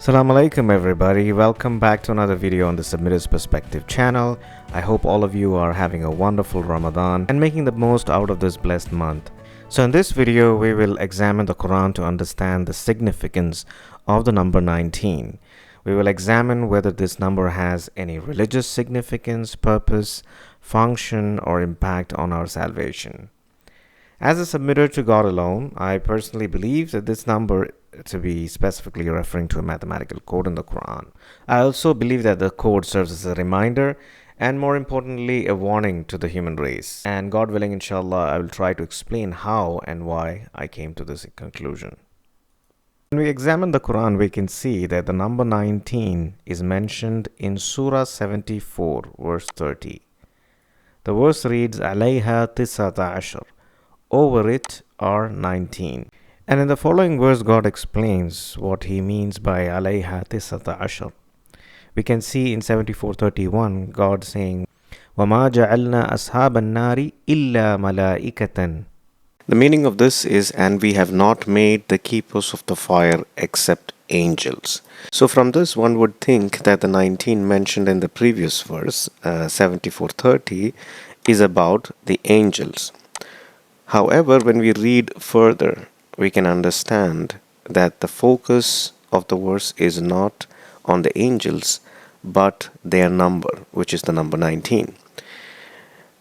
Assalamu alaikum everybody, welcome back to another video on the Submitter's Perspective channel. I hope all of you are having a wonderful Ramadan and making the most out of this blessed month. So in this video we will examine the Quran to understand the significance of the number 19. We will examine whether this number has any religious significance, purpose, function or impact on our salvation. As a submitter to God alone, I personally believe that this number to be specifically referring to a mathematical code in the Quran. I also believe that the code serves as a reminder and more importantly a warning to the human race. And God willing, inshallah, I will try to explain how and why I came to this conclusion. When we examine the Quran, we can see that the number 19 is mentioned in Surah 74 verse 30. The verse reads, "Alayha tisata ashar." Over it are 19. And in the following verse, God explains what he means by alayha tisata ashar. We can see in 74:31, God saying, وَمَا جَعَلْنَا أَصْحَابَ النَّارِ إِلَّا مَلَائِكَةً. The meaning of this is, and we have not made the keepers of the fire except angels. So from this one would think that the 19 mentioned in the previous verse, 74:30, is about the angels. However, when we read further, we can understand that the focus of the verse is not on the angels, but their number, which is the number 19.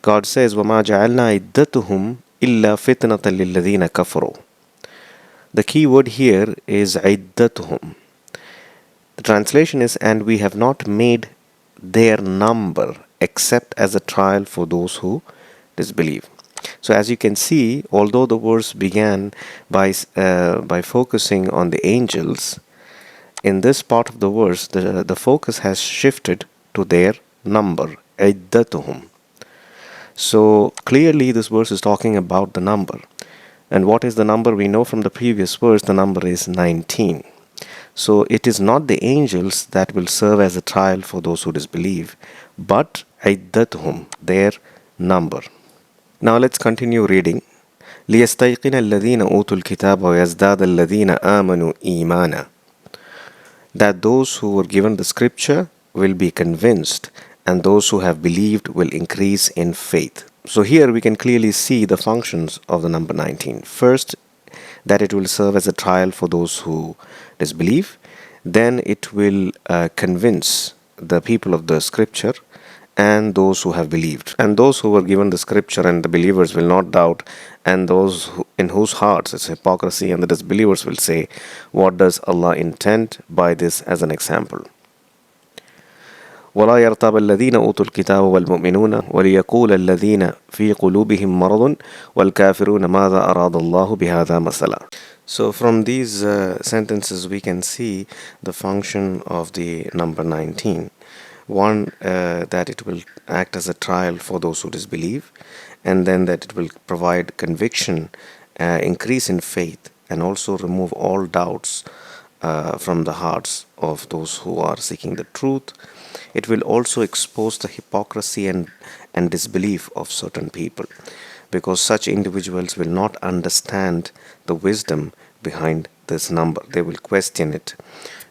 God says, وَمَا جَعَلْنَا عِدَّتُهُمْ إِلَّا فِتْنَةً لِلَّذِينَ كَفَرُوا. The key word here is عِدَّتُهُمْ. The translation is, and we have not made their number except as a trial for those who disbelieve. So as you can see, although the verse began by focusing on the angels, in this part of the verse, the focus has shifted to their number, iddatuhum. So clearly this verse is talking about the number. And what is the number? We know from the previous verse, the number is 19. So it is not the angels that will serve as a trial for those who disbelieve, but iddatuhum, their number. Now let's continue reading. لِيَسْتَيْقِنَ الَّذِينَ أُوتُوا الْكِتَابَ وَيَزْدَادَ الَّذِينَ آمَنُوا إِيمَانًا. That those who were given the scripture will be convinced, and those who have believed will increase in faith. So here we can clearly see the functions of the number 19. First, that it will serve as a trial for those who disbelieve. Then it will convince the people of the scripture and those who have believed. And those who were given the scripture and the believers will not doubt, and those in whose hearts it's hypocrisy, and the disbelievers will say, what does Allah intend by this as an example? وَلَا يَرْتَابَ الَّذِينَ أُوتُوا الْكِتَابَ وَالْمُؤْمِنُونَ وَلِيَقُولَ الَّذِينَ فِي قُلُوبِهِمْ مَرَضٌ وَالْكَافِرُونَ مَاذَا أَرَادَ اللَّهُ بِهَذَا مَثَلًا. So from these sentences we can see the function of the number 19. One, that it will act as a trial for those who disbelieve, and then that it will provide conviction, increase in faith, and also remove all doubts from the hearts of those who are seeking the truth. It will also expose the hypocrisy and disbelief of certain people, because such individuals will not understand the wisdom behind this number. They will question it.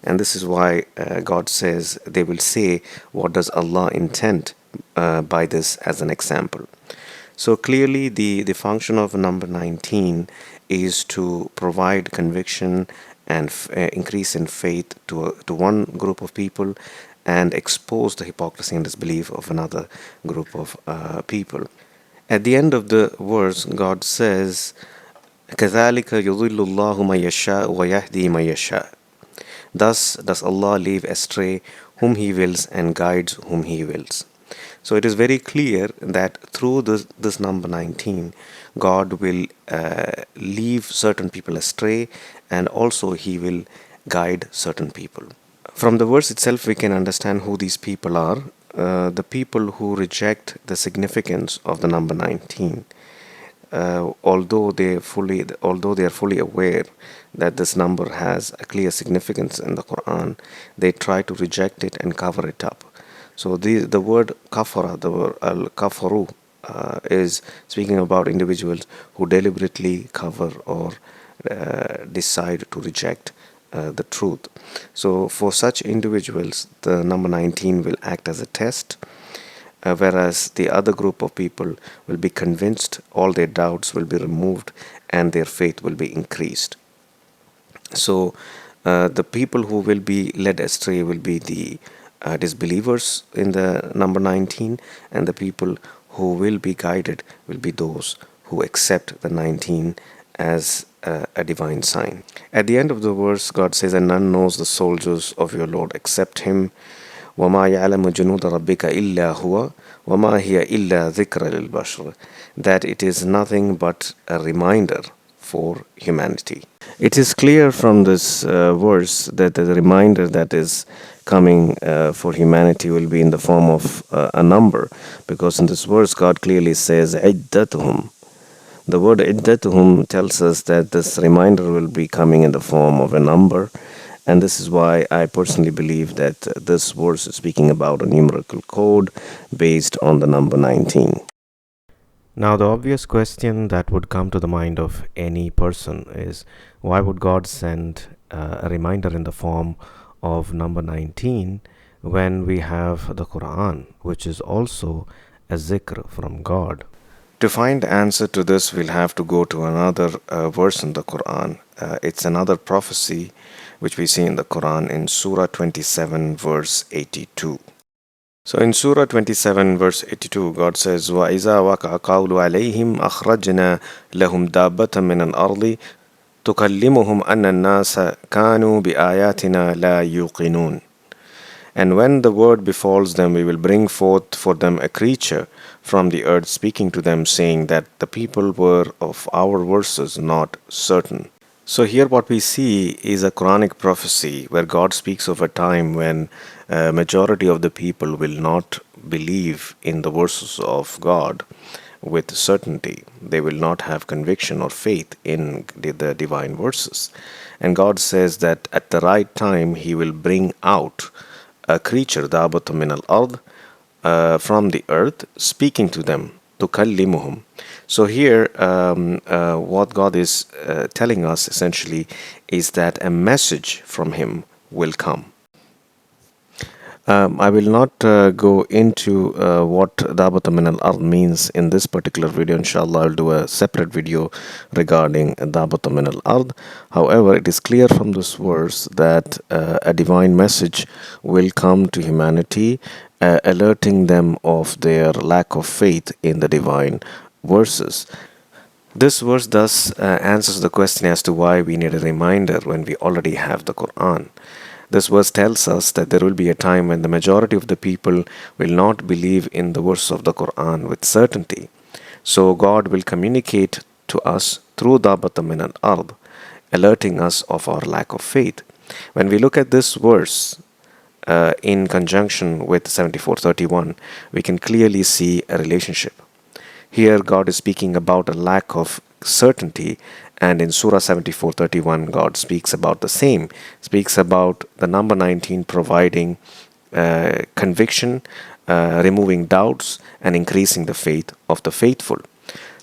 And this is why God says, they will say, what does Allah intend by this as an example? So clearly the function of number 19 is to provide conviction and increase in faith to one group of people, and expose the hypocrisy and disbelief of another group of people. At the end of the verse, God says, كَذَلِكَ يُضِلُّ اللَّهُ مَن يَشَاءُ وَيَهْدِي مَن يَشَاءُ. Thus does Allah leave astray whom He wills and guides whom He wills. So it is very clear that through this number 19, God will leave certain people astray, and also He will guide certain people. From the verse itself, we can understand who these people are. The people who reject the significance of the number 19. Although they are fully aware that this number has a clear significance in the Quran, they try to reject it and cover it up. So the word kafara, the word al-kafaru, is speaking about individuals who deliberately cover or decide to reject the truth. So for such individuals, the number 19 will act as a test, whereas the other group of people will be convinced, all their doubts will be removed, and their faith will be increased. So the people who will be led astray will be the disbelievers in the number 19, and the people who will be guided will be those who accept the 19 as a divine sign. At the end of the verse, God says, "And none knows the soldiers of your Lord except Him. وَمَا يَعْلَمُ جُنُودَ رَبِّكَ إِلَّا هُوَ وَمَا هِيَ إِلَّا ذِكْرَ لِلْبَشَرِ." That it is nothing but a reminder for humanity. It is clear from this verse that the reminder that is coming for humanity will be in the form of a number, because in this verse God clearly says عِدَّتُهُمْ. The word iddatuhum tells us that this reminder will be coming in the form of a number, and this is why I personally believe that this verse is speaking about a numerical code based on the number 19. Now, the obvious question that would come to the mind of any person is, why would God send a reminder in the form of number 19 when we have the Quran, which is also a zikr from God? To find the answer to this, we'll have to go to another verse in the Quran. It's another prophecy which we see in the Quran in Surah 27, verse 82. So in Surah 27, verse 82, God says, وَإِذَا وَقَعَ قَوْلُ عَلَيْهِمْ أَخْرَجْنَا لَهُمْ دَابَّةً مِّنَ الْأَرْضِ تُكَلِّمُهُمْ أَنَّ النَّاسَ كَانُوا بِآيَاتِنَا لَا يُوقِنُونَ. And when the word befalls them, we will bring forth for them a creature from the earth, speaking to them, saying that the people were of our verses not certain. So here what we see is a Quranic prophecy where God speaks of a time when a majority of the people will not believe in the verses of God with certainty. They will not have conviction or faith in the divine verses. And God says that at the right time He will bring out a creature, دابة من الأرض, from the earth, speaking to them, تكلمهم. So here, what God is telling us essentially is that a message from Him will come. I will not go into what Dabata min al-Ard means in this particular video. Inshallah, I'll do a separate video regarding Dabata min al-Ard. However, it is clear from this verse that a divine message will come to humanity, alerting them of their lack of faith in the divine verses. This verse thus answers the question as to why we need a reminder when we already have the Quran. This verse tells us that there will be a time when the majority of the people will not believe in the verse of the Quran with certainty. So God will communicate to us through Dabata min al-Ard, alerting us of our lack of faith. When we look at this verse in conjunction with 74:31, we can clearly see a relationship. Here God is speaking about a lack of certainty, and in Surah 74:31 God speaks about the same, speaks about the number 19 providing conviction, removing doubts, and increasing the faith of the faithful.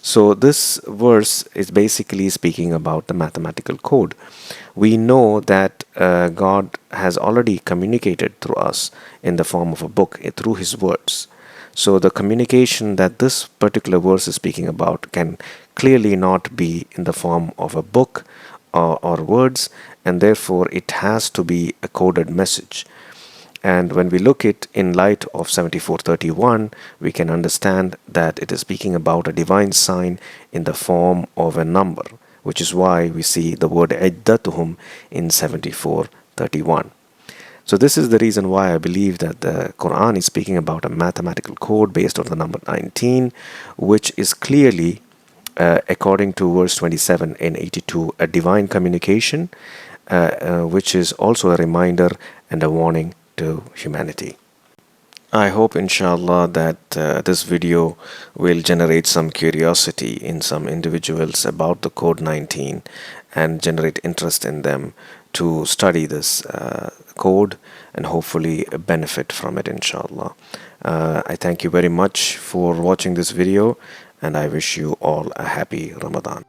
So this verse is basically speaking about the mathematical code. We know that God has already communicated through us in the form of a book, through His words. So the communication that this particular verse is speaking about can clearly not be in the form of a book or words, and therefore it has to be a coded message. And when we look it in light of 74:31, we can understand that it is speaking about a divine sign in the form of a number, which is why we see the word iddatuhum in 74:31. So this is the reason why I believe that the Quran is speaking about a mathematical code based on the number 19, which is clearly, according to verse 27 in 82, a divine communication, which is also a reminder and a warning to humanity. I hope inshallah that this video will generate some curiosity in some individuals about the code 19 and generate interest in them to study this code and hopefully benefit from it inshallah. I thank you very much for watching this video, and I wish you all a happy Ramadan.